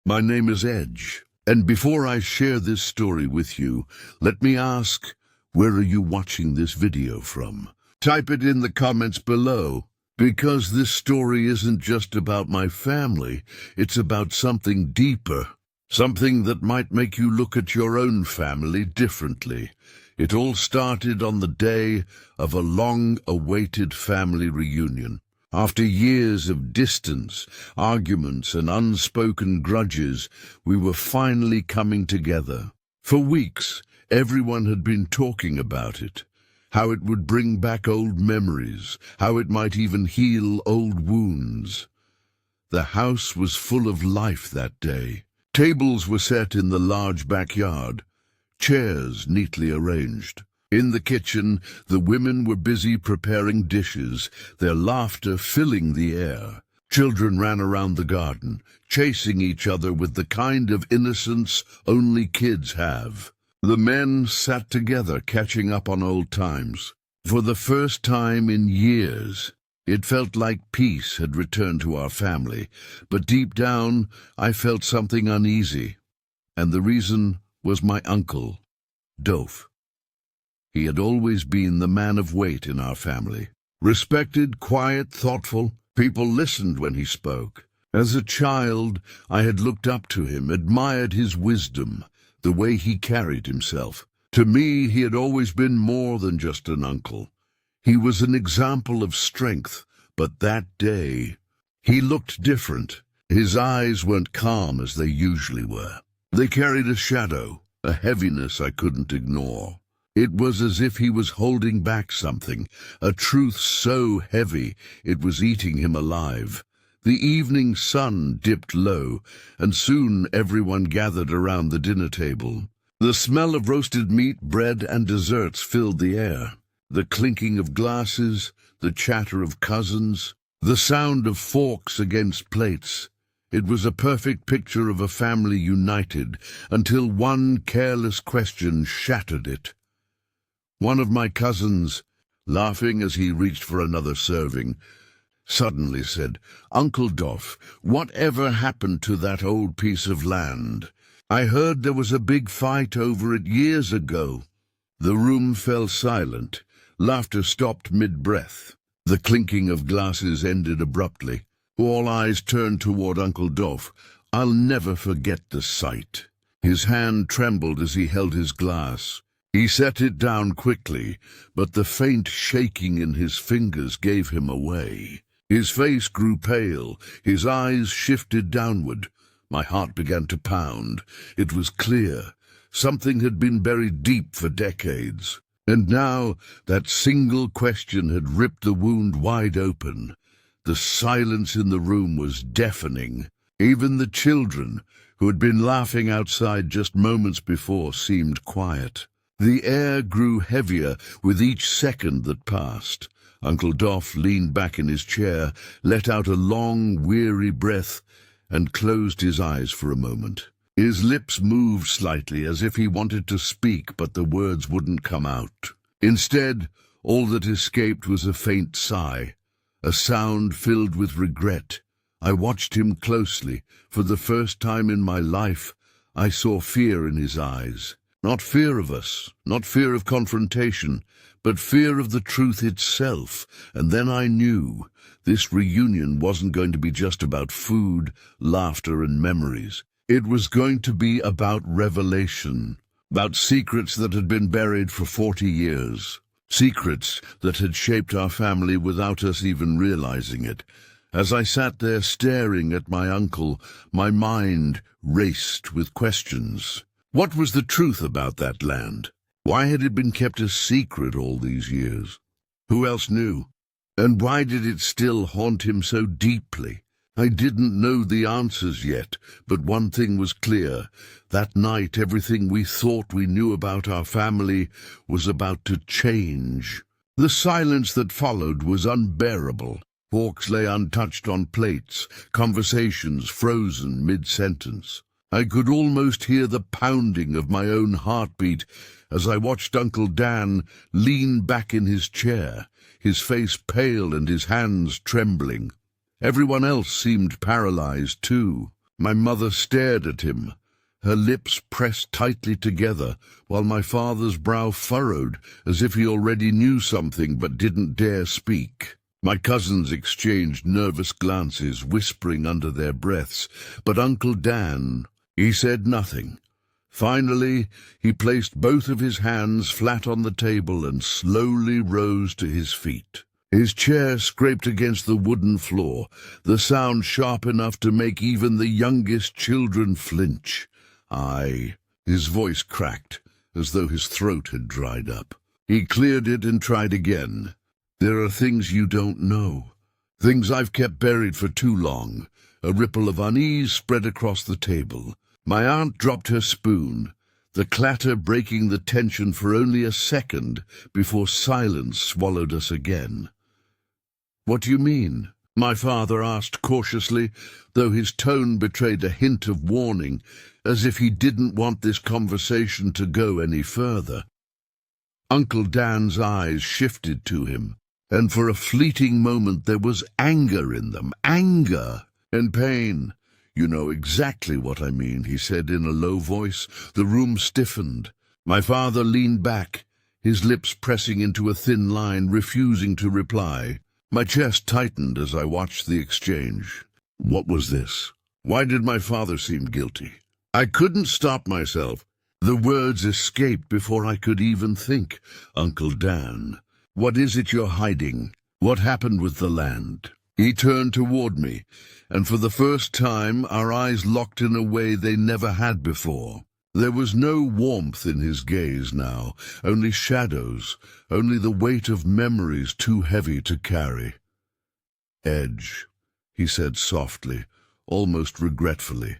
My name is Edge, and before I share this story with you, let me ask, where are you watching this video from? Type it in the comments below, because this story isn't just about my family, it's about something deeper, something that might make you look at your own family differently. It all started on the day of a long-awaited family reunion. After years of distance, arguments, and unspoken grudges, we were finally coming together. For weeks, everyone had been talking about it, how it would bring back old memories, how it might even heal old wounds. The house was full of life that day. Tables were set in the large backyard, chairs neatly arranged. In the kitchen, the women were busy preparing dishes, their laughter filling the air. Children ran around the garden, chasing each other with the kind of innocence only kids have. The men sat together, catching up on old times. For the first time in years, it felt like peace had returned to our family, but deep down, I felt something uneasy. And the reason was my uncle, Doph. He had always been the man of weight in our family. Respected, quiet, thoughtful, people listened when he spoke. As a child, I had looked up to him, admired his wisdom, the way he carried himself. To me, he had always been more than just an uncle. He was an example of strength, but that day, he looked different. His eyes weren't calm as they usually were. They carried a shadow, a heaviness I couldn't ignore. It was as if he was holding back something, a truth so heavy it was eating him alive. The evening sun dipped low, and soon everyone gathered around the dinner table. The smell of roasted meat, bread, and desserts filled the air. The clinking of glasses, the chatter of cousins, the sound of forks against plates. It was a perfect picture of a family united, until one careless question shattered it. One of my cousins, laughing as he reached for another serving, suddenly said, "Uncle Doph, whatever happened to that old piece of land? I heard there was a big fight over it years ago." The room fell silent. Laughter stopped mid-breath. The clinking of glasses ended abruptly. All eyes turned toward Uncle Doph. I'll never forget the sight. His hand trembled as he held his glass. He set it down quickly, but the faint shaking in his fingers gave him away. His face grew pale, his eyes shifted downward. My heart began to pound. It was clear. Something had been buried deep for decades. And now that single question had ripped the wound wide open. The silence in the room was deafening. Even the children, who had been laughing outside just moments before, seemed quiet. The air grew heavier with each second that passed. Uncle Doph leaned back in his chair, let out a long, weary breath, and closed his eyes for a moment. His lips moved slightly as if he wanted to speak, but the words wouldn't come out. Instead, all that escaped was a faint sigh, a sound filled with regret. I watched him closely. For the first time in my life, I saw fear in his eyes. Not fear of us, not fear of confrontation, but fear of the truth itself. And then I knew this reunion wasn't going to be just about food, laughter, and memories. It was going to be about revelation, about secrets that had been buried for 40 years, secrets that had shaped our family without us even realizing it. As I sat there staring at my uncle, my mind raced with questions. What was the truth about that land? Why had it been kept a secret all these years? Who else knew? And why did it still haunt him so deeply? I didn't know the answers yet, but one thing was clear. That night, everything we thought we knew about our family was about to change. The silence that followed was unbearable. Forks lay untouched on plates, conversations frozen mid-sentence. I could almost hear the pounding of my own heartbeat as I watched Uncle Dan lean back in his chair, his face pale and his hands trembling. Everyone else seemed paralyzed too. My mother stared at him, her lips pressed tightly together, while my father's brow furrowed as if he already knew something but didn't dare speak. My cousins exchanged nervous glances, whispering under their breaths, but Uncle Dan, he said nothing. Finally, he placed both of his hands flat on the table and slowly rose to his feet. His chair scraped against the wooden floor, the sound sharp enough to make even the youngest children flinch. His voice cracked, as though his throat had dried up. He cleared it and tried again. There are things you don't know, things I've kept buried for too long. A ripple of unease spread across the table. My aunt dropped her spoon, the clatter breaking the tension for only a second before silence swallowed us again. "What do you mean?" my father asked cautiously, though his tone betrayed a hint of warning, as if he didn't want this conversation to go any further. Uncle Dan's eyes shifted to him, and for a fleeting moment there was anger in them, anger and pain. "You know exactly what I mean," he said in a low voice. The room stiffened. My father leaned back, his lips pressing into a thin line, refusing to reply. My chest tightened as I watched the exchange. What was this? Why did my father seem guilty? I couldn't stop myself. The words escaped before I could even think. "Uncle Dan, what is it you're hiding? What happened with the land?" He turned toward me, and for the first time our eyes locked in a way they never had before. There was no warmth in his gaze now, only shadows, only the weight of memories too heavy to carry. "Edge," he said softly, almost regretfully.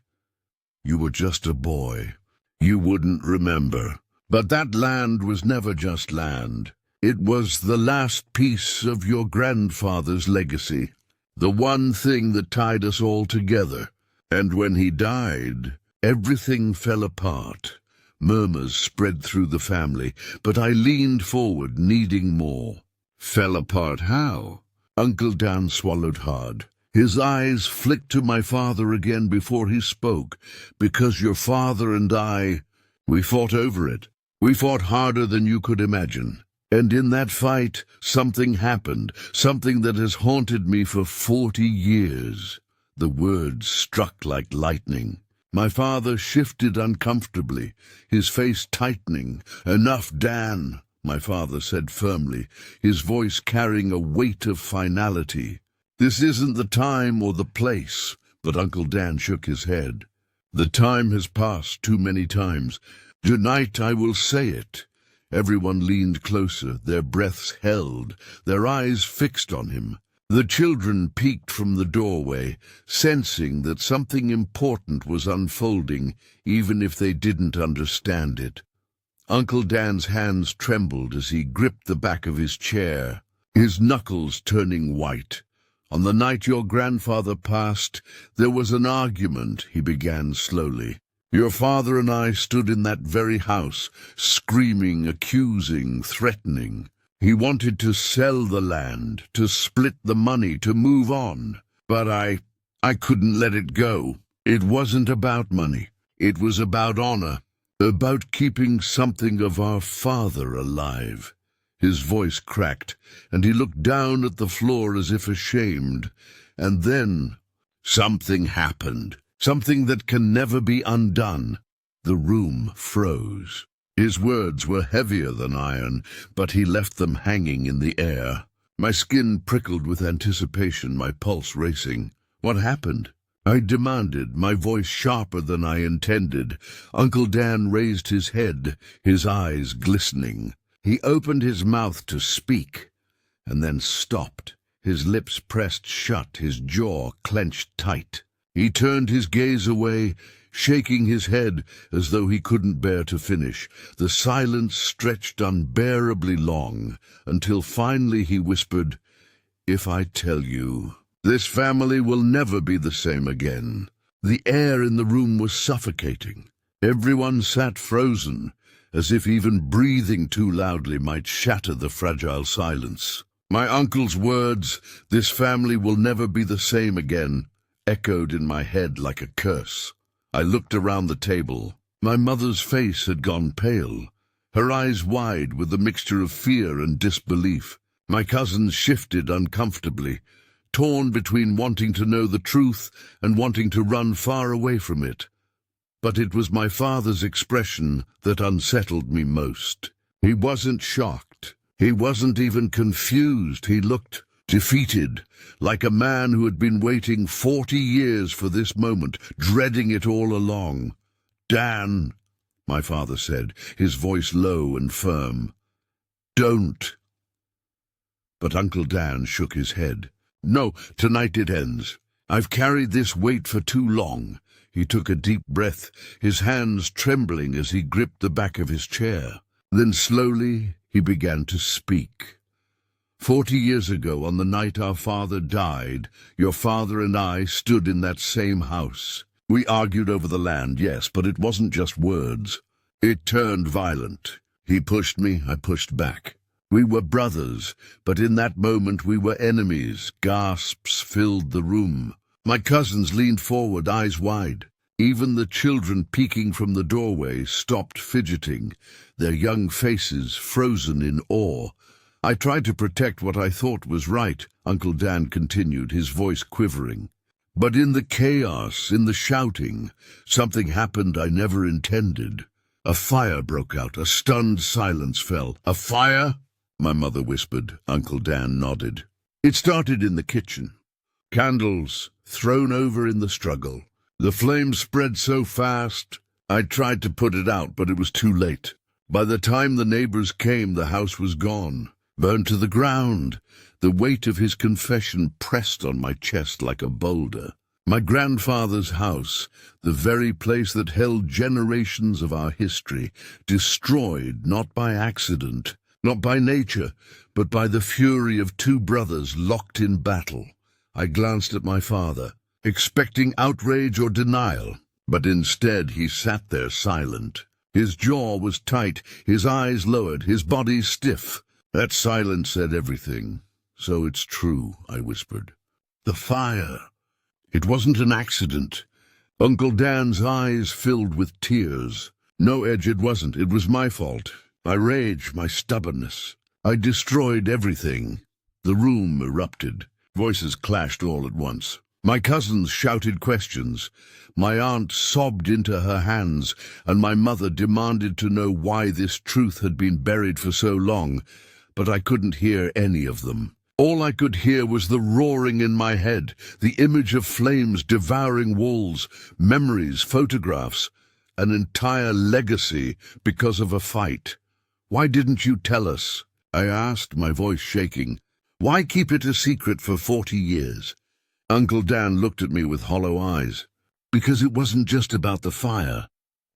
"You were just a boy. You wouldn't remember. But that land was never just land. It was the last piece of your grandfather's legacy, the one thing that tied us all together. And when he died, everything fell apart." Murmurs spread through the family, but I leaned forward, needing more. "Fell apart how?" Uncle Dan swallowed hard. His eyes flicked to my father again before he spoke. "Because your father and we fought over it. We fought harder than you could imagine. And in that fight, something happened, something that has haunted me for 40 years. The words struck like lightning. My father shifted uncomfortably, his face tightening. "Enough, Dan," my father said firmly, his voice carrying a weight of finality. "This isn't the time or the place." But Uncle Dan shook his head. "The time has passed too many times. Tonight I will say it." Everyone leaned closer, their breaths held, their eyes fixed on him. The children peeked from the doorway, sensing that something important was unfolding, even if they didn't understand it. Uncle Dan's hands trembled as he gripped the back of his chair, his knuckles turning white. "On the night your grandfather passed, there was an argument," he began slowly. "Your father and I stood in that very house, screaming, accusing, threatening. He wanted to sell the land, to split the money, to move on. But I couldn't let it go. It wasn't about money. It was about honor, about keeping something of our father alive." His voice cracked, and he looked down at the floor as if ashamed. And then something happened, something that can never be undone. The room froze. His words were heavier than iron, but he left them hanging in the air. My skin prickled with anticipation, my pulse racing. "What happened?" I demanded, my voice sharper than I intended. Uncle Dan raised his head, his eyes glistening. He opened his mouth to speak, and then stopped, his lips pressed shut, his jaw clenched tight. He turned his gaze away, shaking his head as though he couldn't bear to finish. The silence stretched unbearably long, until finally he whispered, "If I tell you, this family will never be the same again." The air in the room was suffocating. Everyone sat frozen, as if even breathing too loudly might shatter the fragile silence. My uncle's words, "This family will never be the same again," echoed in my head like a curse. I looked around the table. My mother's face had gone pale, her eyes wide with a mixture of fear and disbelief. My cousins shifted uncomfortably, torn between wanting to know the truth and wanting to run far away from it. But it was my father's expression that unsettled me most. He wasn't shocked. He wasn't even confused. He looked defeated, like a man who had been waiting 40 years for this moment, dreading it all along. "Dan," my father said, his voice low and firm. "Don't." But Uncle Dan shook his head. "No, tonight it ends. I've carried this weight for too long." He took a deep breath, his hands trembling as he gripped the back of his chair. Then slowly he began to speak. 40 years ago, on the night our father died, your father and I stood in that same house. We argued over the land, yes, but it wasn't just words. It turned violent. He pushed me, I pushed back. We were brothers, but in that moment we were enemies. Gasps filled the room. My cousins leaned forward, eyes wide. Even the children peeking from the doorway stopped fidgeting, their young faces frozen in awe. I tried to protect what I thought was right, Uncle Dan continued, his voice quivering. But in the chaos, in the shouting, something happened I never intended. A fire broke out, a stunned silence fell. "A fire?" my mother whispered. Uncle Dan nodded. "It started in the kitchen. Candles thrown over in the struggle. The flames spread so fast, I tried to put it out, but it was too late. By the time the neighbors came, the house was gone, burned to the ground." The weight of his confession pressed on my chest like a boulder. My grandfather's house, the very place that held generations of our history, destroyed not by accident, not by nature, but by the fury of two brothers locked in battle. I glanced at my father, expecting outrage or denial, but instead he sat there silent. His jaw was tight, his eyes lowered, his body stiff. That silence said everything. "So it's true," I whispered. "The fire. It wasn't an accident." Uncle Dan's eyes filled with tears. "No, Edge, it wasn't. It was my fault. My rage, my stubbornness. I destroyed everything." The room erupted. Voices clashed all at once. My cousins shouted questions. My aunt sobbed into her hands, and my mother demanded to know why this truth had been buried for so long. But I couldn't hear any of them. All I could hear was the roaring in my head, the image of flames devouring walls, memories, photographs, an entire legacy because of a fight. "Why didn't you tell us?" I asked, my voice shaking. "Why keep it a secret for 40 years? Uncle Dan looked at me with hollow eyes. "Because it wasn't just about the fire.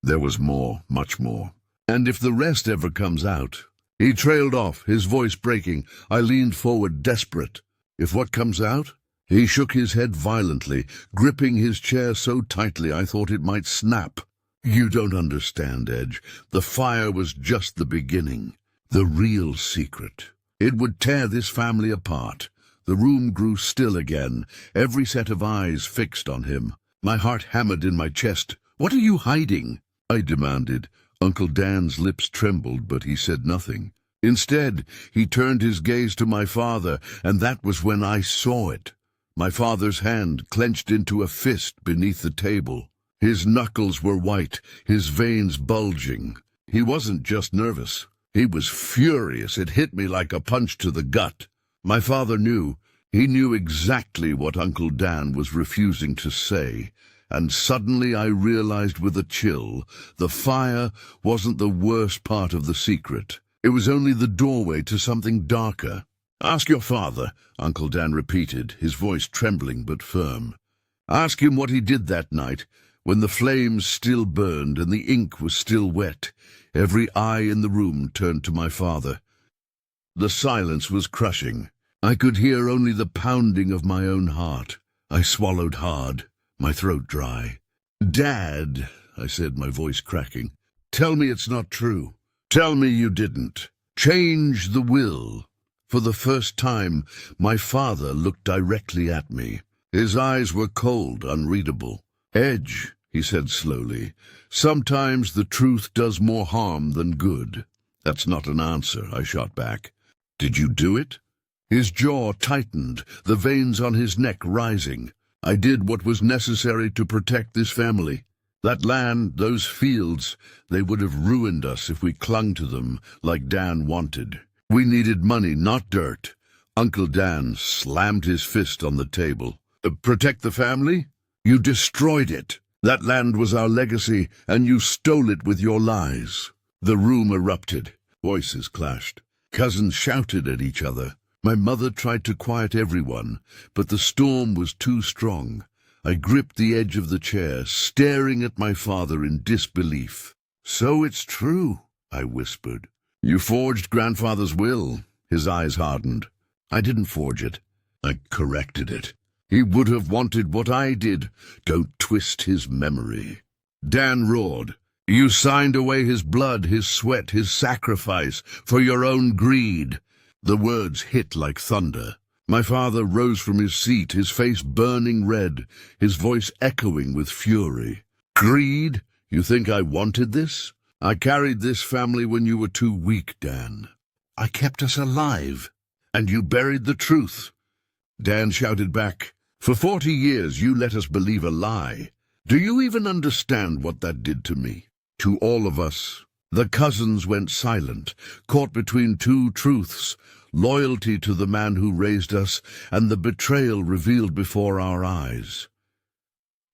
There was more, much more. And if the rest ever comes out..." He trailed off, his voice breaking. I leaned forward, desperate. "If what comes out?" He shook his head violently, gripping his chair so tightly I thought it might snap. "You don't understand, Edge. The fire was just the beginning. The real secret. It would tear this family apart." The room grew still again, every set of eyes fixed on him. My heart hammered in my chest. "What are you hiding?" I demanded. Uncle Dan's lips trembled, but he said nothing. Instead, he turned his gaze to my father, and that was when I saw it. My father's hand clenched into a fist beneath the table. His knuckles were white, his veins bulging. He wasn't just nervous. He was furious. It hit me like a punch to the gut. My father knew. He knew exactly what Uncle Dan was refusing to say. And suddenly I realized with a chill, the fire wasn't the worst part of the secret. It was only the doorway to something darker. "Ask your father," Uncle Dan repeated, his voice trembling but firm. "Ask him what he did that night, when the flames still burned and the ink was still wet." Every eye in the room turned to my father. The silence was crushing. I could hear only the pounding of my own heart. I swallowed hard, my throat dry. "Dad," I said, my voice cracking, "tell me it's not true. Tell me you didn't. Change the will." For the first time, my father looked directly at me. His eyes were cold, unreadable. "Edge," he said slowly, "sometimes the truth does more harm than good." "That's not an answer," I shot back. "Did you do it?" His jaw tightened, the veins on his neck rising. "I did what was necessary to protect this family. That land, those fields, they would have ruined us if we clung to them like Dan wanted. We needed money, not dirt." Uncle Dan slammed his fist on the table. "Protect the family? You destroyed it. That land was our legacy, and you stole it with your lies." The room erupted. Voices clashed. Cousins shouted at each other. My mother tried to quiet everyone, but the storm was too strong. I gripped the edge of the chair, staring at my father in disbelief. "So it's true," I whispered. "You forged Grandfather's will." His eyes hardened. "I didn't forge it. I corrected it. He would have wanted what I did. Don't twist his memory." Dan roared. "You signed away his blood, his sweat, his sacrifice, for your own greed." The words hit like thunder. My father rose from his seat, his face burning red, his voice echoing with fury. "Greed? You think I wanted this? I carried this family when you were too weak, Dan. I kept us alive, and you buried the truth." Dan shouted back, "For 40 years you let us believe a lie. Do you even understand what that did to me? To all of us." The cousins went silent, caught between two truths, loyalty to the man who raised us and the betrayal revealed before our eyes.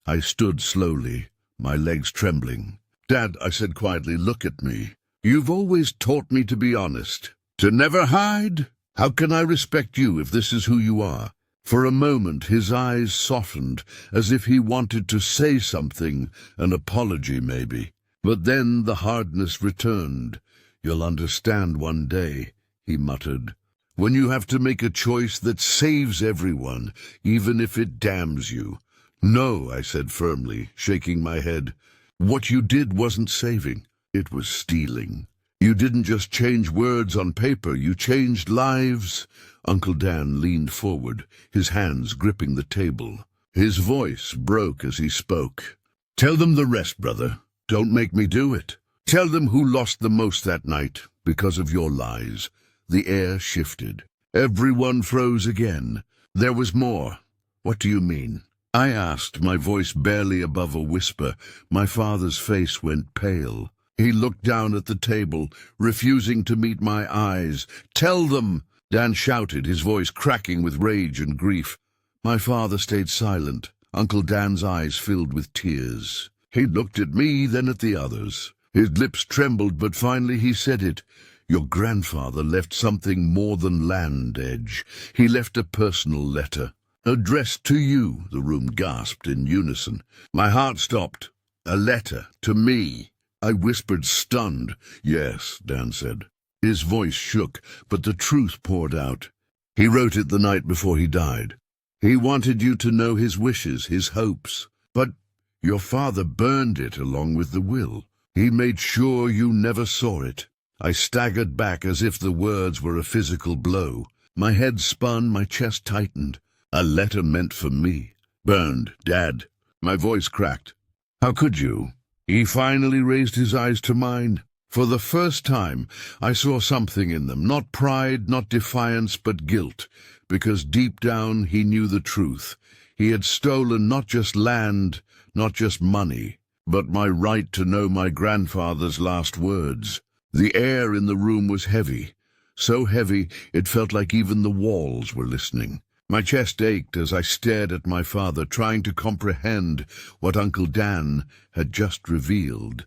I stood slowly, my legs trembling. "Dad," I said quietly, "look at me. You've always taught me to be honest, to never hide. How can I respect you if this is who you are?" For a moment his eyes softened, as if he wanted to say something, an apology maybe. But then the hardness returned. "You'll understand one day," he muttered, "when you have to make a choice that saves everyone, even if it damns you." "No," I said firmly, shaking my head. "What you did wasn't saving. It was stealing. You didn't just change words on paper, you changed lives." Uncle Dan leaned forward, his hands gripping the table. His voice broke as he spoke. "Tell them the rest, brother. Don't make me do it. Tell them who lost the most that night because of your lies." The air shifted. Everyone froze again. "There was more." "What do you mean?" I asked, my voice barely above a whisper. My father's face went pale. He looked down at the table, refusing to meet my eyes. "Tell them!" Dan shouted, his voice cracking with rage and grief. My father stayed silent. Uncle Dan's eyes filled with tears. He looked at me, then at the others. His lips trembled, but finally he said it. "Your grandfather left something more than land, Edge. He left a personal letter." "Addressed to you," the room gasped in unison. My heart stopped. "A letter to me?" I whispered, stunned. "Yes," Dan said. His voice shook, but the truth poured out. "He wrote it the night before he died. He wanted you to know his wishes, his hopes. But your father burned it along with the will. He made sure you never saw it." I staggered back as if the words were a physical blow. My head spun, my chest tightened. A letter meant for me. "Burned, Dad." My voice cracked. "How could you?" He finally raised his eyes to mine. For the first time, I saw something in them, not pride, not defiance, but guilt, because deep down he knew the truth. He had stolen not just land, not just money, but my right to know my grandfather's last words. The air in the room was heavy, so heavy it felt like even the walls were listening. My chest ached as I stared at my father, trying to comprehend what Uncle Dan had just revealed.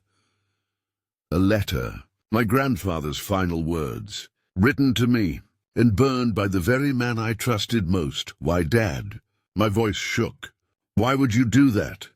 A letter, my grandfather's final words, written to me, and burned by the very man I trusted most. "Why, Dad?" My voice shook. "Why would you do that?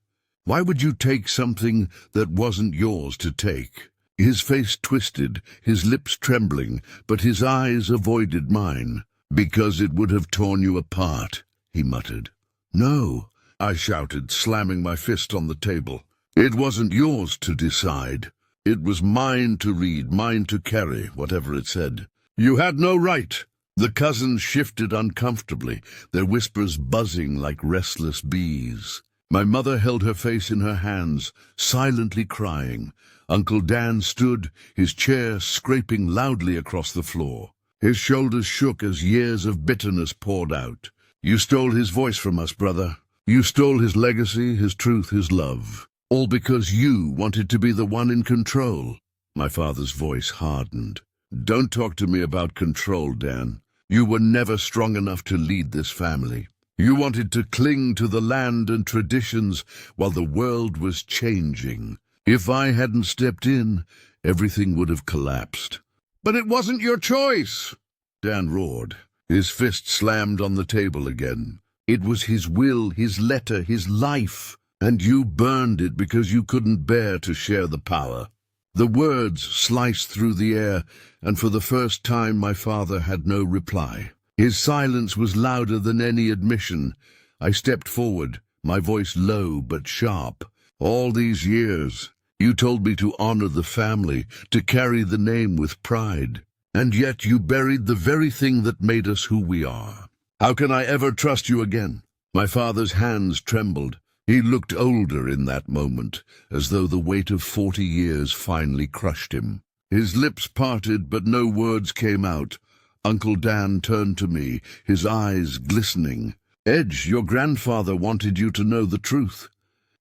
Why would you take something that wasn't yours to take?" His face twisted, his lips trembling, but his eyes avoided mine. "Because it would have torn you apart," he muttered. "No," I shouted, slamming my fist on the table. "It wasn't yours to decide. It was mine to read, mine to carry, whatever it said." "You had no right." The cousins shifted uncomfortably, their whispers buzzing like restless bees. My mother held her face in her hands, silently crying. Uncle Dan stood, his chair scraping loudly across the floor. His shoulders shook as years of bitterness poured out. "You stole his voice from us, brother. You stole his legacy, his truth, his love. All because you wanted to be the one in control." My father's voice hardened. "Don't talk to me about control, Dan. You were never strong enough to lead this family. You wanted to cling to the land and traditions while the world was changing. If I hadn't stepped in, everything would have collapsed." "But it wasn't your choice!" Dan roared. His fist slammed on the table again. "It was his will, his letter, his life, and you burned it because you couldn't bear to share the power." The words sliced through the air, and for the first time my father had no reply. His silence was louder than any admission. I stepped forward, my voice low but sharp. "All these years, you told me to honor the family, to carry the name with pride. And yet you buried the very thing that made us who we are. How can I ever trust you again?" My father's hands trembled. He looked older in that moment, as though the weight of 40 years finally crushed him. His lips parted, but no words came out. Uncle Dan turned to me, his eyes glistening. "Edge, your grandfather wanted you to know the truth.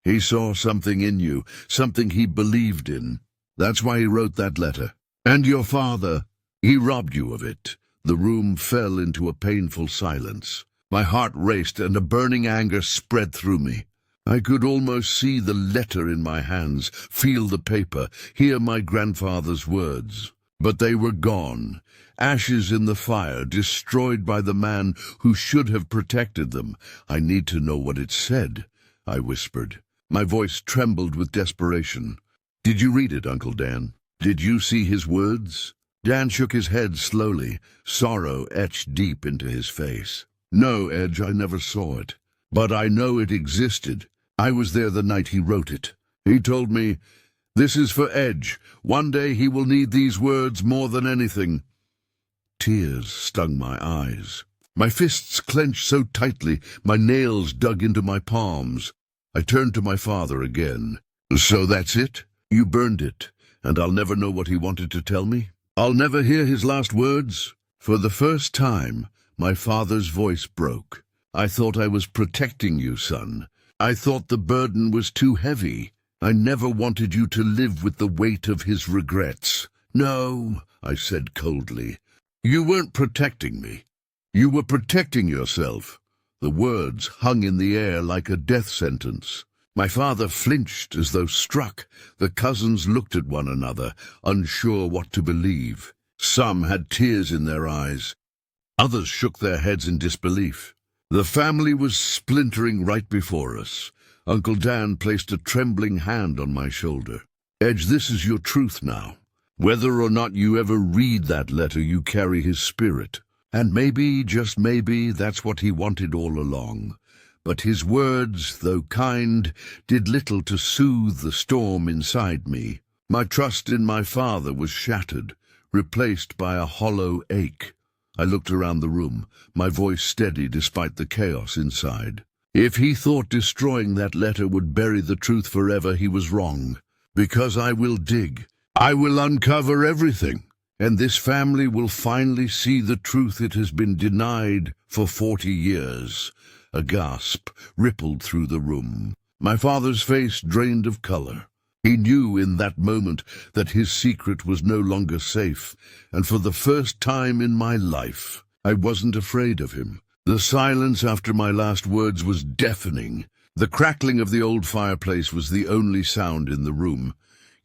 He saw something in you, something he believed in. That's why he wrote that letter. And your father, he robbed you of it." The room fell into a painful silence. My heart raced and a burning anger spread through me. I could almost see the letter in my hands, feel the paper, hear my grandfather's words. But they were gone, ashes in the fire, destroyed by the man who should have protected them. "I need to know what it said," I whispered. My voice trembled with desperation. "Did you read it, Uncle Dan? Did you see his words?" Dan shook his head slowly, sorrow etched deep into his face. "No, Edge, I never saw it. But I know it existed. I was there the night he wrote it. He told me, 'This is for Edge. One day he will need these words more than anything.'" Tears stung my eyes. My fists clenched so tightly, my nails dug into my palms. I turned to my father again. "So that's it? You burned it, and I'll never know what he wanted to tell me? I'll never hear his last words?" For the first time, my father's voice broke. "I thought I was protecting you, son. I thought the burden was too heavy. I never wanted you to live with the weight of his regrets." "No," I said coldly. "You weren't protecting me. You were protecting yourself." The words hung in the air like a death sentence. My father flinched as though struck. The cousins looked at one another, unsure what to believe. Some had tears in their eyes. Others shook their heads in disbelief. The family was splintering right before us. Uncle Dan placed a trembling hand on my shoulder. "Edge, this is your truth now. Whether or not you ever read that letter, you carry his spirit. And maybe, just maybe, that's what he wanted all along. But his words, though kind, did little to soothe the storm inside me. My trust in my father was shattered, replaced by a hollow ache. I looked around the room, my voice steady despite the chaos inside. If he thought destroying that letter would bury the truth forever, he was wrong. Because I will dig. I will uncover everything. And this family will finally see the truth it has been denied for 40 years. A gasp rippled through the room. My father's face drained of color. He knew in that moment that his secret was no longer safe, and for the first time in my life, I wasn't afraid of him. The silence after my last words was deafening. The crackling of the old fireplace was the only sound in the room,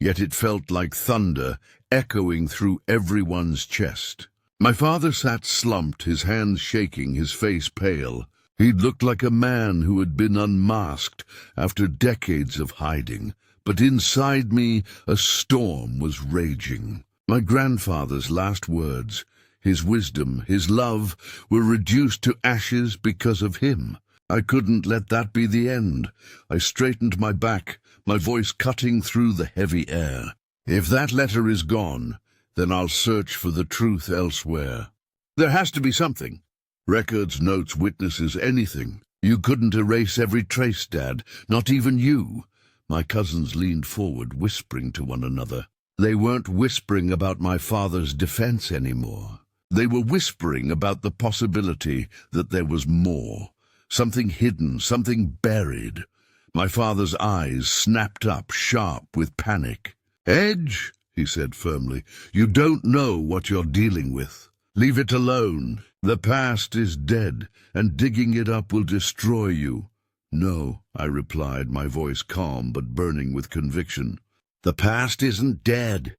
yet it felt like thunder echoing through everyone's chest. My father sat slumped, his hands shaking, his face pale. He looked like a man who had been unmasked after decades of hiding. But inside me a storm was raging. My grandfather's last words, his wisdom, his love, were reduced to ashes because of him. I couldn't let that be the end. I straightened my back, my voice cutting through the heavy air. If that letter is gone, then I'll search for the truth elsewhere. There has to be something. Records, notes, witnesses, anything. You couldn't erase every trace, Dad. Not even you. My cousins leaned forward, whispering to one another. They weren't whispering about my father's defense anymore. They were whispering about the possibility that there was more. Something hidden, something buried. My father's eyes snapped up, sharp with panic. "Edge," he said firmly, "you don't know what you're dealing with. Leave it alone. The past is dead, and digging it up will destroy you." "No," I replied, my voice calm but burning with conviction. "The past isn't dead."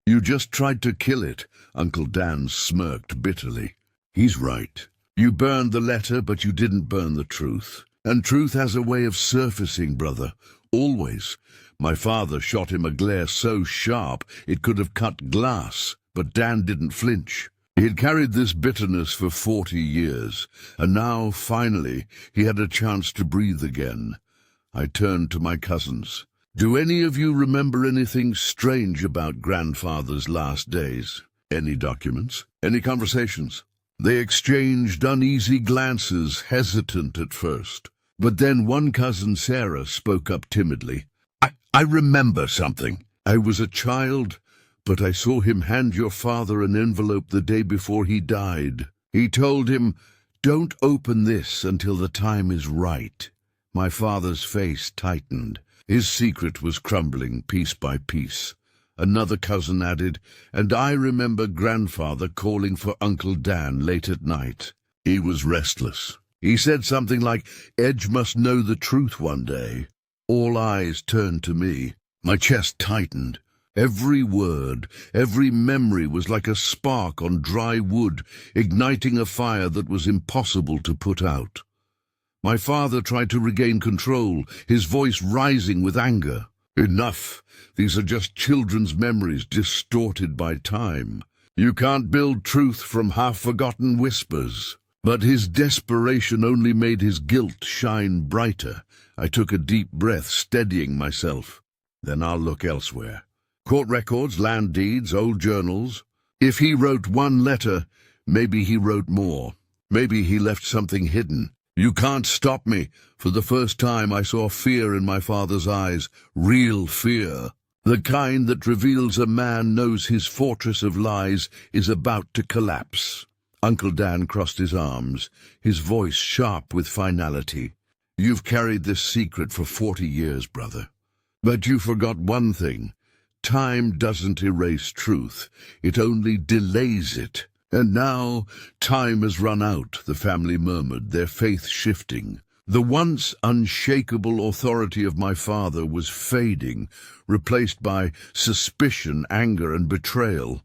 "You just tried to kill it," Uncle Dan smirked bitterly. "He's right. You burned the letter, but you didn't burn the truth. And truth has a way of surfacing, brother. Always. My father shot him a glare so sharp it could have cut glass, but Dan didn't flinch. He had carried this bitterness for 40 years, and now, finally, he had a chance to breathe again. I turned to my cousins. "Do any of you remember anything strange about grandfather's last days? Any documents? Any conversations?" They exchanged uneasy glances, hesitant at first. But then one cousin, Sarah, spoke up timidly. I remember something. I was a child, but I saw him hand your father an envelope the day before he died. He told him, 'Don't open this until the time is right.'" My father's face tightened. His secret was crumbling piece by piece. Another cousin added, "And I remember grandfather calling for Uncle Dan late at night. He was restless. He said something like, 'Edge must know the truth one day.'" All eyes turned to me. My chest tightened. Every word, every memory was like a spark on dry wood, igniting a fire that was impossible to put out. My father tried to regain control, his voice rising with anger. "Enough. These are just children's memories distorted by time. You can't build truth from half-forgotten whispers." But his desperation only made his guilt shine brighter. I took a deep breath, steadying myself. "Then I'll look elsewhere. Court records, land deeds, old journals. If he wrote one letter, maybe he wrote more. Maybe he left something hidden. You can't stop me." For the first time I saw fear in my father's eyes, real fear. The kind that reveals a man knows his fortress of lies is about to collapse. Uncle Dan crossed his arms, his voice sharp with finality. "You've carried this secret for 40 years, brother. But you forgot one thing. Time doesn't erase truth. It only delays it. And now time has run out," the family murmured, their faith shifting. The once unshakable authority of my father was fading, replaced by suspicion, anger, and betrayal.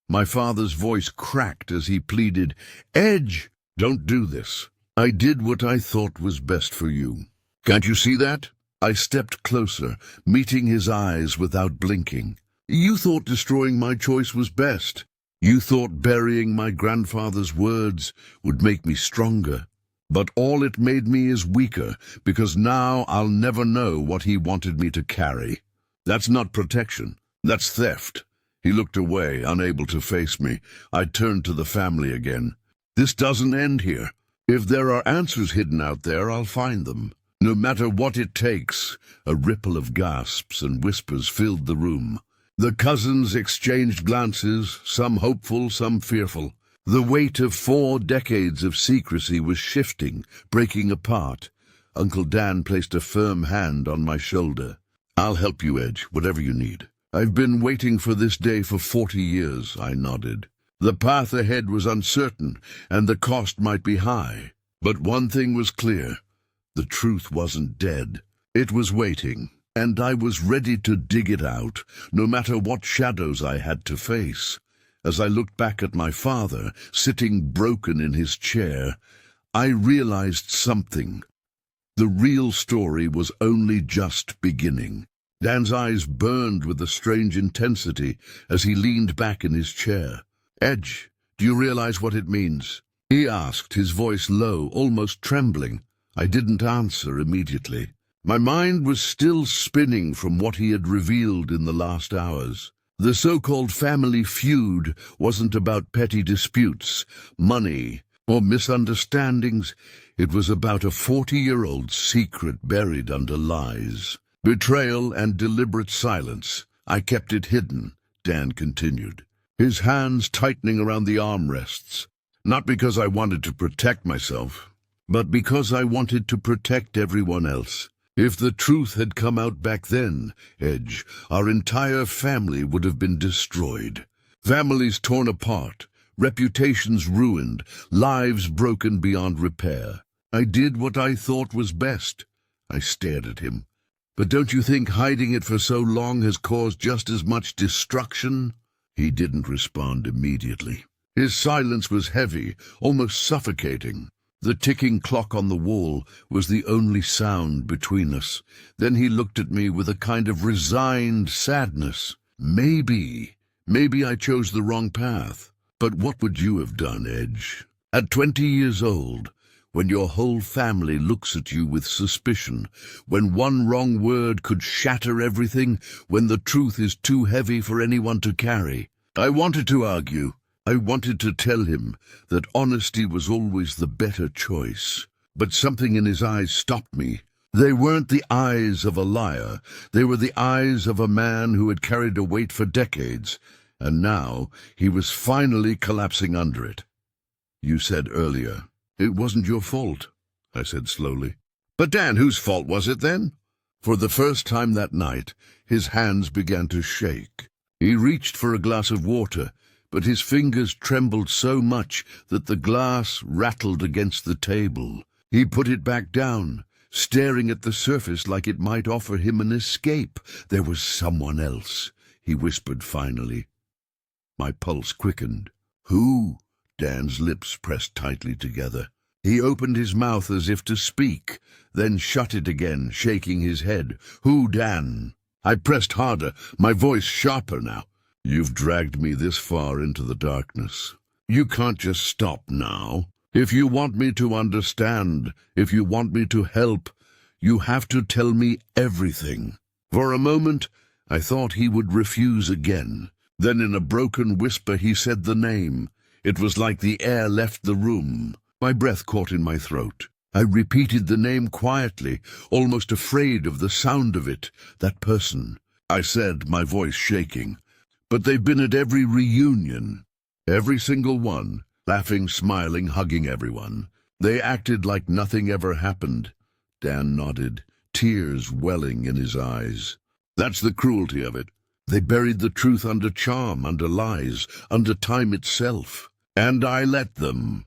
My father's voice cracked as he pleaded, "Edge, don't do this. I did what I thought was best for you. Can't you see that?" I stepped closer, meeting his eyes without blinking. "You thought destroying my choice was best. You thought burying my grandfather's words would make me stronger. But all it made me is weaker, because now I'll never know what he wanted me to carry. That's not protection. That's theft." He looked away, unable to face me. I turned to the family again. "This doesn't end here. If there are answers hidden out there, I'll find them. No matter what it takes." A ripple of gasps and whispers filled the room. The cousins exchanged glances, some hopeful, some fearful. The weight of 4 decades of secrecy was shifting, breaking apart. Uncle Dan placed a firm hand on my shoulder. "I'll help you, Edge, whatever you need. I've been waiting for this day for 40 years, I nodded. The path ahead was uncertain, and the cost might be high. But one thing was clear. The truth wasn't dead. It was waiting, and I was ready to dig it out, no matter what shadows I had to face. As I looked back at my father, sitting broken in his chair, I realized something. The real story was only just beginning. Dan's eyes burned with a strange intensity as he leaned back in his chair. "Edge, do you realize what it means?" he asked, his voice low, almost trembling. I didn't answer immediately. My mind was still spinning from what he had revealed in the last hours. The so-called family feud wasn't about petty disputes, money, or misunderstandings. It was about a 40-year-old secret buried under lies, betrayal, and deliberate silence. I kept it hidden, Dan continued, his hands tightening around the armrests. Not because I wanted to protect myself, but because I wanted to protect everyone else. If the truth had come out back then, Edge, our entire family would have been destroyed. Families torn apart, reputations ruined, lives broken beyond repair. I did what I thought was best. I stared at him. But don't you think hiding it for so long has caused just as much destruction? He didn't respond immediately. His silence was heavy, almost suffocating. The ticking clock on the wall was the only sound between us. Then he looked at me with a kind of resigned sadness. Maybe I chose the wrong path. But what would you have done, Edge? At 20 years old, when your whole family looks at you with suspicion, when one wrong word could shatter everything, when the truth is too heavy for anyone to carry. I wanted to argue. I wanted to tell him that honesty was always the better choice. But something in his eyes stopped me. They weren't the eyes of a liar. They were the eyes of a man who had carried a weight for decades, and now he was finally collapsing under it. You said earlier, it wasn't your fault, I said slowly. But Dan, whose fault was it then? For the first time that night, his hands began to shake. He reached for a glass of water, but his fingers trembled so much that the glass rattled against the table. He put it back down, staring at the surface like it might offer him an escape. There was someone else, he whispered finally. My pulse quickened. Who? Dan's lips pressed tightly together. He opened his mouth as if to speak, then shut it again, shaking his head. Who, Dan? I pressed harder, my voice sharper now. You've dragged me this far into the darkness. You can't just stop now. If you want me to understand, if you want me to help, you have to tell me everything. For a moment, I thought he would refuse again. Then in a broken whisper he said the name. It was like the air left the room. My breath caught in my throat. I repeated the name quietly, almost afraid of the sound of it. That person, I said, my voice shaking. But they've been at every reunion. Every single one, laughing, smiling, hugging everyone. They acted like nothing ever happened. Dan nodded, tears welling in his eyes. That's the cruelty of it. They buried the truth under charm, under lies, under time itself. And I let them,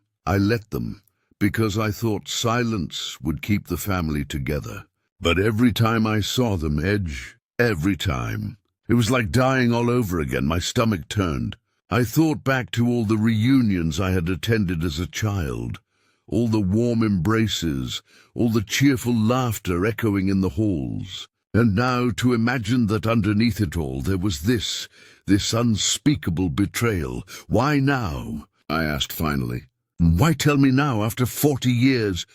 because I thought silence would keep the family together. But every time I saw them, Edge, every time, it was like dying all over again. My stomach turned. I thought back to all the reunions I had attended as a child, all the warm embraces, all the cheerful laughter echoing in the halls. And now to imagine that underneath it all there was this unspeakable betrayal. Why now? I asked finally. Why tell me now, after 40 years?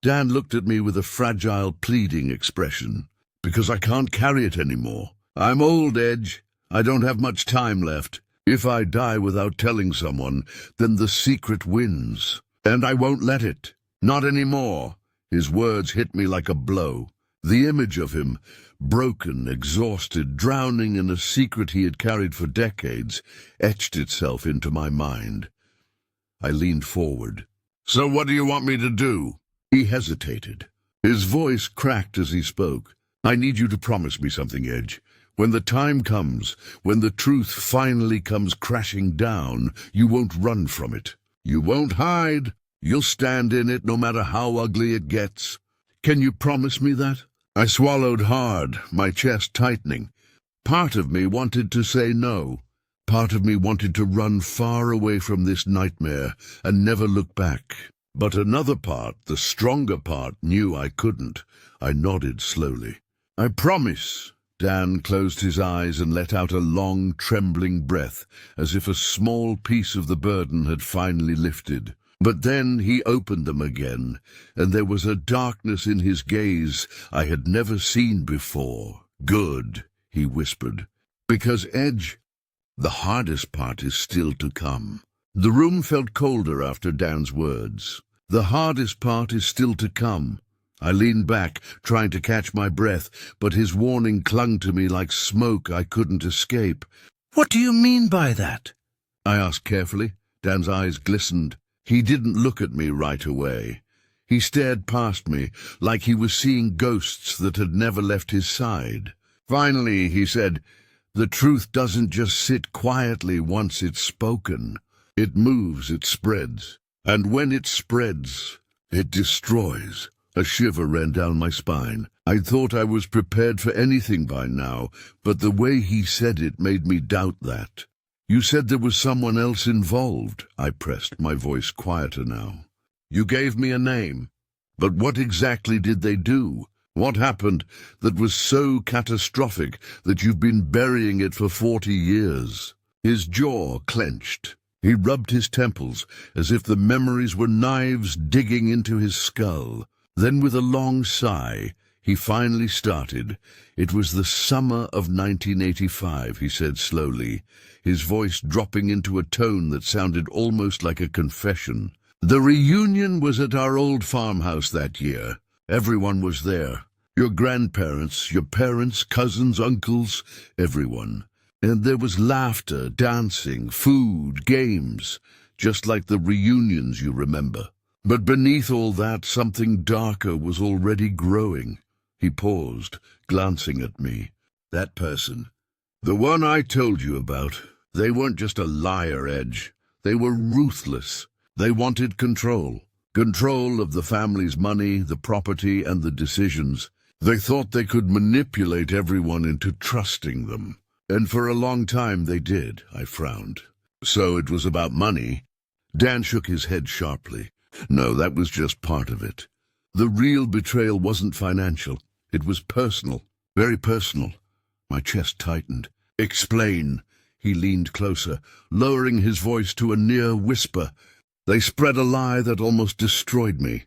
Dan looked at me with a fragile, pleading expression. Because I can't carry it anymore. I'm old, Edge. I don't have much time left. If I die without telling someone, then the secret wins. And I won't let it. Not anymore. His words hit me like a blow. The image of him, broken, exhausted, drowning in a secret he had carried for decades, etched itself into my mind. I leaned forward. So what do you want me to do? He hesitated. His voice cracked as he spoke. I need you to promise me something, Edge. When the time comes, when the truth finally comes crashing down, you won't run from it. You won't hide. You'll stand in it no matter how ugly it gets. Can you promise me that? I swallowed hard, my chest tightening. Part of me wanted to say no. Part of me wanted to run far away from this nightmare and never look back. But another part, the stronger part, knew I couldn't. I nodded slowly. I promise. Dan closed his eyes and let out a long, trembling breath, as if a small piece of the burden had finally lifted. But then he opened them again, and there was a darkness in his gaze I had never seen before. Good, he whispered. Because, Edge, The hardest part is still to come. The room felt colder after Dan's words. The hardest part is still to come. I leaned back, trying to catch my breath, but his warning clung to me like smoke I couldn't escape. "What do you mean by that?" I asked carefully. Dan's eyes glistened. He didn't look at me right away. He stared past me, like he was seeing ghosts that had never left his side. Finally, he said, "The truth doesn't just sit quietly once it's spoken. It moves, it spreads. And when it spreads, it destroys." A shiver ran down my spine. I thought I was prepared for anything by now, but the way he said it made me doubt that. "You said there was someone else involved," I pressed, my voice quieter now. "You gave me a name. But what exactly did they do? What happened that was so catastrophic that you've been burying it for 40 years? His jaw clenched. He rubbed his temples as if the memories were knives digging into his skull. Then with a long sigh, he finally started. "It was the summer of 1985, he said slowly, his voice dropping into a tone that sounded almost like a confession. "The reunion was at our old farmhouse that year. Everyone was there. Your grandparents, your parents, cousins, uncles, everyone. And there was laughter, dancing, food, games, just like the reunions you remember. But beneath all that, something darker was already growing." He paused, glancing at me. "That person, the one I told you about, they weren't just a liar, Edge. They were ruthless. They wanted control. Control of the family's money, the property, and the decisions. They thought they could manipulate everyone into trusting them. And for a long time they did." I frowned. "So it was about money?" Dan shook his head sharply. "No, that was just part of it. The real betrayal wasn't financial. It was personal, very personal." My chest tightened. "Explain." He leaned closer, lowering his voice to a near whisper. "They spread a lie that almost destroyed me.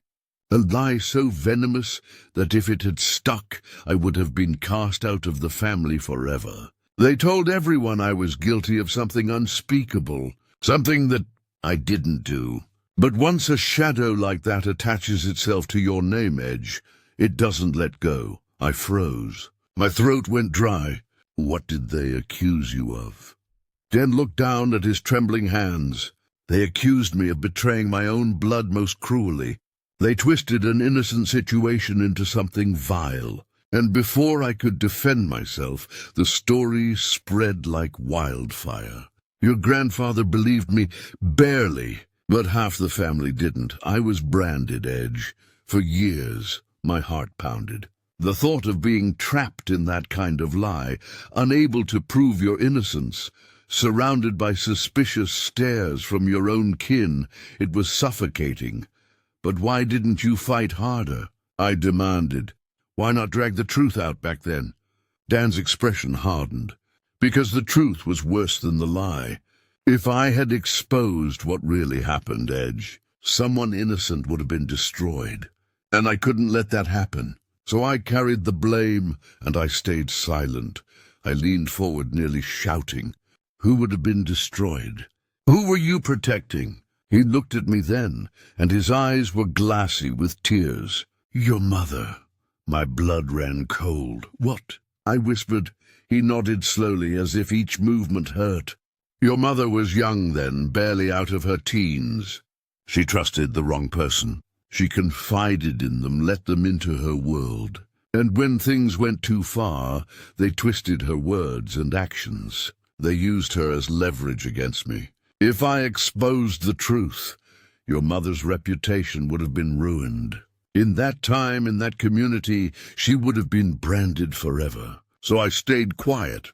A lie so venomous that if it had stuck, I would have been cast out of the family forever. They told everyone I was guilty of something unspeakable, something that I didn't do. But once a shadow like that attaches itself to your name, Edge, it doesn't let go." I froze. My throat went dry. "What did they accuse you of?" Dan looked down at his trembling hands. "They accused me of betraying my own blood most cruelly. They twisted an innocent situation into something vile. And before I could defend myself, the story spread like wildfire. Your grandfather believed me, barely, but half the family didn't. I was branded, Edge. For years, my heart pounded. The thought of being trapped in that kind of lie, unable to prove your innocence, surrounded by suspicious stares from your own kin, it was suffocating. But why didn't you fight harder?" I demanded. "Why not drag the truth out back then?" Dan's expression hardened. "Because the truth was worse than the lie. If I had exposed what really happened, Edge, someone innocent would have been destroyed. And I couldn't let that happen. So I carried the blame, and I stayed silent." I leaned forward, nearly shouting. "Who would have been destroyed? Who were you protecting?" He looked at me then, and his eyes were glassy with tears. "Your mother." My blood ran cold. "What?" I whispered. He nodded slowly, as if each movement hurt. "Your mother was young then, barely out of her teens. She trusted the wrong person. She confided in them, let them into her world. And when things went too far, they twisted her words and actions. They used her as leverage against me. If I exposed the truth, your mother's reputation would have been ruined. In that time, in that community, she would have been branded forever. So I stayed quiet.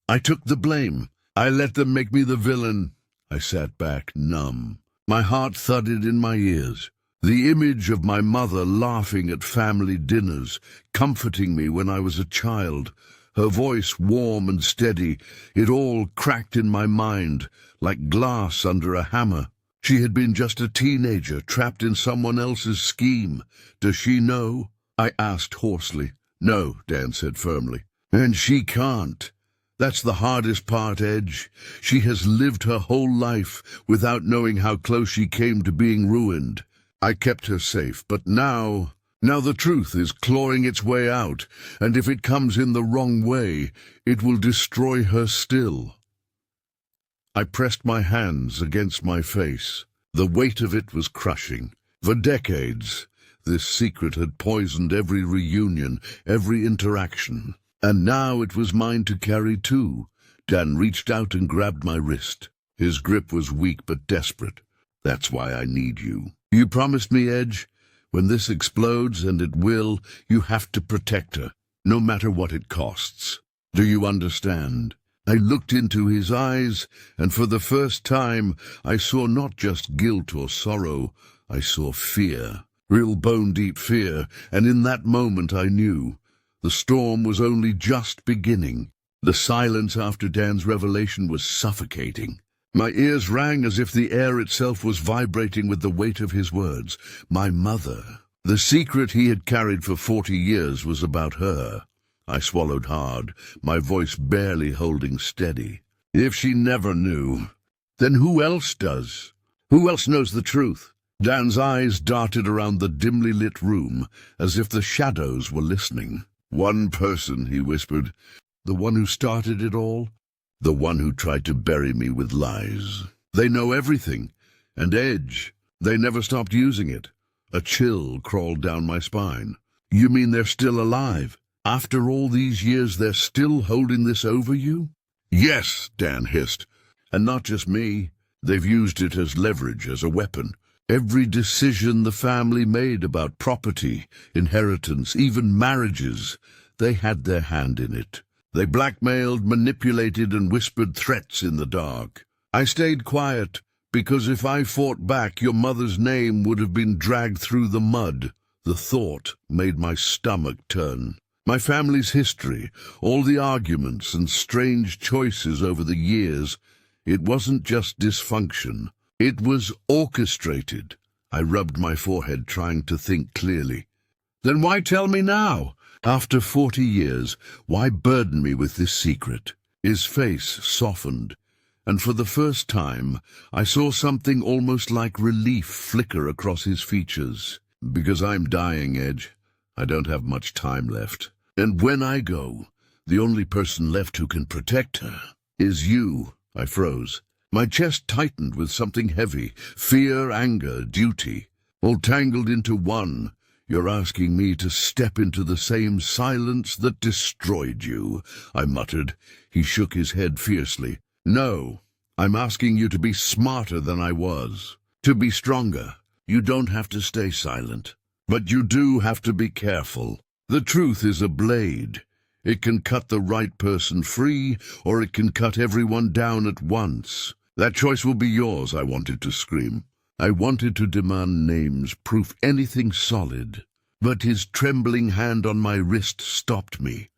I took the blame. I let them make me the villain." I sat back, numb. My heart thudded in my ears. The image of my mother laughing at family dinners, comforting me when I was a child, her voice warm and steady, it all cracked in my mind, like glass under a hammer. She had been just a teenager, trapped in someone else's scheme. "Does she know?" I asked hoarsely. "No," Dan said firmly. "And she can't." That's the hardest part, Edge. She has lived her whole life without knowing how close she came to being ruined. I kept her safe, but now the truth is clawing its way out, and if it comes in the wrong way, it will destroy her still. I pressed my hands against my face. The weight of it was crushing. For decades, this secret had poisoned every reunion, every interaction. And now it was mine to carry too. Dan reached out and grabbed my wrist. His grip was weak but desperate. That's why I need you. You promised me, Edge, when this explodes, and it will, you have to protect her, no matter what it costs. Do you understand? I looked into his eyes, and for the first time I saw not just guilt or sorrow, I saw fear, real bone-deep fear, and in that moment I knew the storm was only just beginning. The silence after Dan's revelation was suffocating. My ears rang as if the air itself was vibrating with the weight of his words. My mother. The secret he had carried for 40 years was about her. I swallowed hard, my voice barely holding steady. If she never knew, then who else does? Who else knows the truth? Dan's eyes darted around the dimly lit room, as if the shadows were listening. One person, he whispered. The one who started it all? The one who tried to bury me with lies. They know everything. And Edge, they never stopped using it. A chill crawled down my spine. You mean they're still alive? After all these years, they're still holding this over you? Yes, Dan hissed. And not just me. They've used it as leverage, as a weapon. Every decision the family made about property, inheritance, even marriages, they had their hand in it. They blackmailed, manipulated, and whispered threats in the dark. I stayed quiet, because if I fought back, your mother's name would have been dragged through the mud. The thought made my stomach turn. My family's history, all the arguments and strange choices over the years, it wasn't just dysfunction. It was orchestrated. I rubbed my forehead, trying to think clearly. Then why tell me now? After 40 years, why burden me with this secret? His face softened, and for the first time, I saw something almost like relief flicker across his features. Because I'm dying, Edge. I don't have much time left. And when I go, the only person left who can protect her is you. I froze. My chest tightened with something heavy, fear, anger, duty, all tangled into one. You're asking me to step into the same silence that destroyed you, I muttered. He shook his head fiercely. No, I'm asking you to be smarter than I was, to be stronger. You don't have to stay silent, but you do have to be careful. The truth is a blade. It can cut the right person free, or it can cut everyone down at once. That choice will be yours, I wanted to scream. I wanted to demand names, proof, anything solid. But his trembling hand on my wrist stopped me.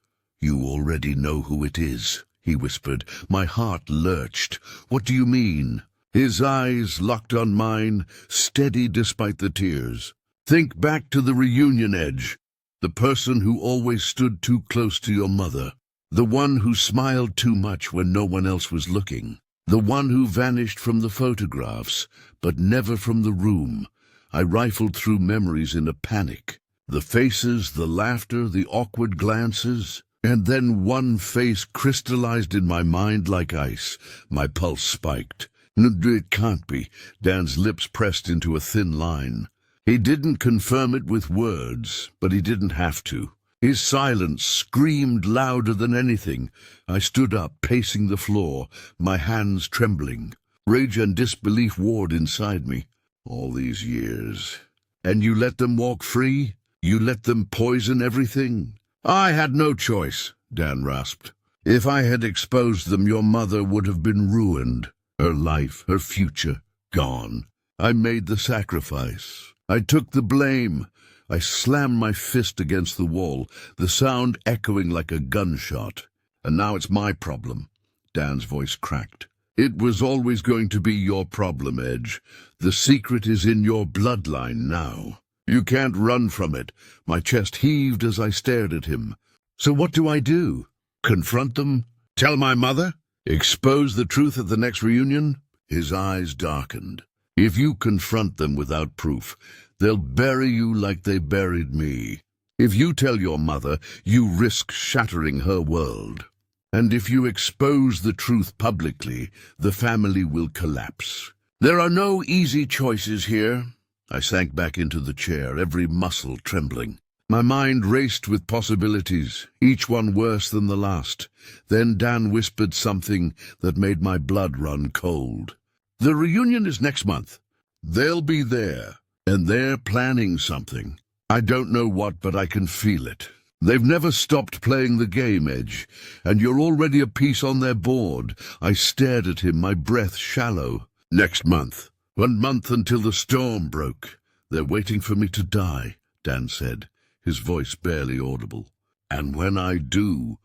You already know who it is, he whispered. My heart lurched. What do you mean? His eyes locked on mine, steady despite the tears. Think back to the reunion, Edge. The person who always stood too close to your mother. The one who smiled too much when no one else was looking. The one who vanished from the photographs, but never from the room. I rifled through memories in a panic. The faces, the laughter, the awkward glances. And then one face crystallized in my mind like ice. My pulse spiked. It can't be. Dan's lips pressed into a thin line. He didn't confirm it with words, but he didn't have to. His silence screamed louder than anything. I stood up, pacing the floor, my hands trembling. Rage and disbelief warred inside me. All these years. And you let them walk free? You let them poison everything? I had no choice, Dan rasped. If I had exposed them, your mother would have been ruined. Her life, her future, gone. I made the sacrifice. I took the blame. I slammed my fist against the wall, the sound echoing like a gunshot. And now it's my problem. Dan's voice cracked. It was always going to be your problem, Edge. The secret is in your bloodline now. You can't run from it. My chest heaved as I stared at him. So what do I do? Confront them? Tell my mother? Expose the truth at the next reunion? His eyes darkened. If you confront them without proof, they'll bury you like they buried me. If you tell your mother, you risk shattering her world. And if you expose the truth publicly, the family will collapse. There are no easy choices here. I sank back into the chair, every muscle trembling. My mind raced with possibilities, each one worse than the last. Then Dan whispered something that made my blood run cold. The reunion is next month. They'll be there, and they're planning something. I don't know what, but I can feel it. They've never stopped playing the game, Edge, and you're already a piece on their board. I stared at him, my breath shallow. Next month. 1 month until the storm broke. They're waiting for me to die, Dan said, his voice barely audible. And when I do,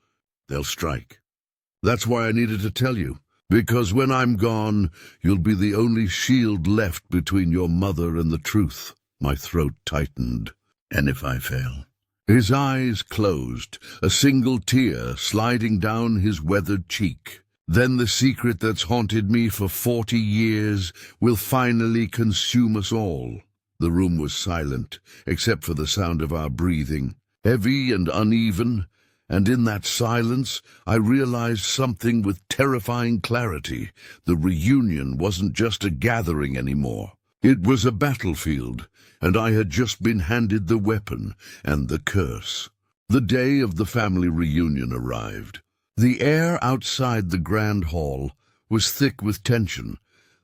they'll strike. That's why I needed to tell you, because when I'm gone, you'll be the only shield left between your mother and the truth. My throat tightened. And if I fail? His eyes closed, a single tear sliding down his weathered cheek. Then the secret that's haunted me for 40 years will finally consume us all. The room was silent, except for the sound of our breathing, heavy and uneven, and in that silence I realized something with terrifying clarity. The reunion wasn't just a gathering anymore. It was a battlefield, and I had just been handed the weapon and the curse. The day of the family reunion arrived. The air outside the grand hall was thick with tension,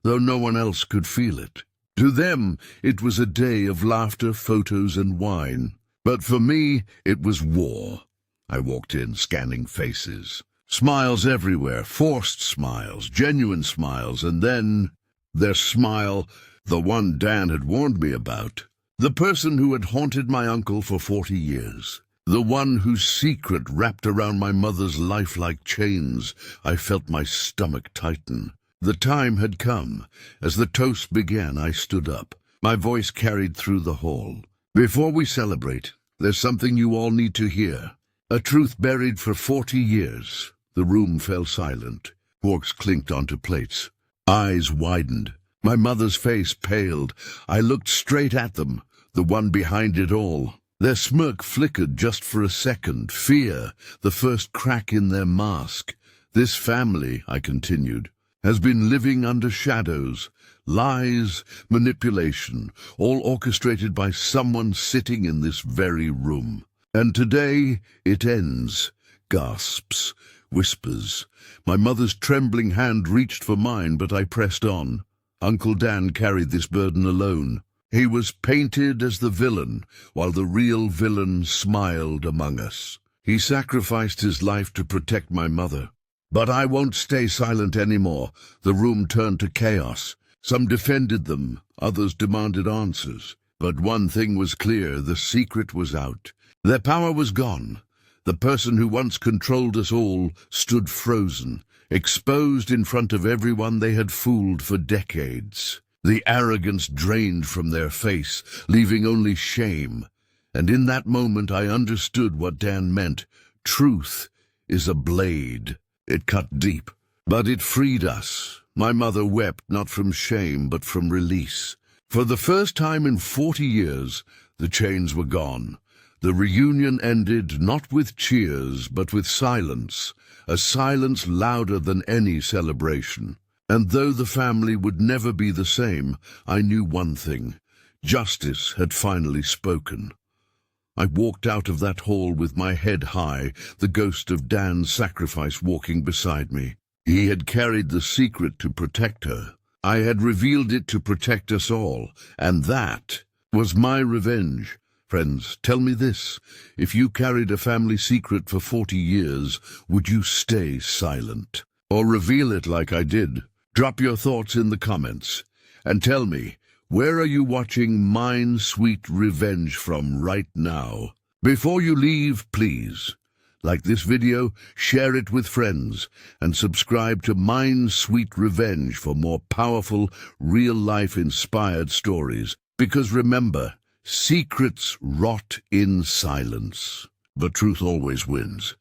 though no one else could feel it. To them, it was a day of laughter, photos, and wine. But for me, it was war. I walked in, scanning faces. Smiles everywhere, forced smiles, genuine smiles, and then their smile, the one Dan had warned me about. The person who had haunted my uncle for 40 years. The one whose secret wrapped around my mother's life like chains. I felt my stomach tighten. The time had come. As the toast began, I stood up. My voice carried through the hall. Before we celebrate, there's something you all need to hear. A truth buried for 40 years. The room fell silent. Forks clinked onto plates. Eyes widened. My mother's face paled. I looked straight at them, the one behind it all. Their smirk flickered just for a second. Fear, the first crack in their mask. This family, I continued, has been living under shadows. Lies, manipulation, all orchestrated by someone sitting in this very room. And today it ends. Gasps, whispers. My mother's trembling hand reached for mine, but I pressed on. Uncle Dan carried this burden alone. He was painted as the villain, while the real villain smiled among us. He sacrificed his life to protect my mother. But I won't stay silent anymore. The room turned to chaos. Some defended them, others demanded answers. But one thing was clear, the secret was out. Their power was gone. The person who once controlled us all stood frozen, exposed in front of everyone they had fooled for decades. The arrogance drained from their face, leaving only shame. And in that moment I understood what Dan meant. Truth is a blade. It cut deep, but it freed us. My mother wept not from shame, but from release. For the first time in 40 years, the chains were gone. The reunion ended not with cheers, but with silence, a silence louder than any celebration. And though the family would never be the same, I knew one thing. Justice had finally spoken. I walked out of that hall with my head high, the ghost of Dan's sacrifice walking beside me. He had carried the secret to protect her. I had revealed it to protect us all, and that was my revenge. Friends, tell me this. If you carried a family secret for 40 years, would you stay silent? Or reveal it like I did? Drop your thoughts in the comments. And tell me, where are you watching Mine Sweet Revenge from right now? Before you leave, please, like this video, share it with friends, and subscribe to Mine Sweet Revenge for more powerful, real-life inspired stories. Because remember, secrets rot in silence, but truth always wins.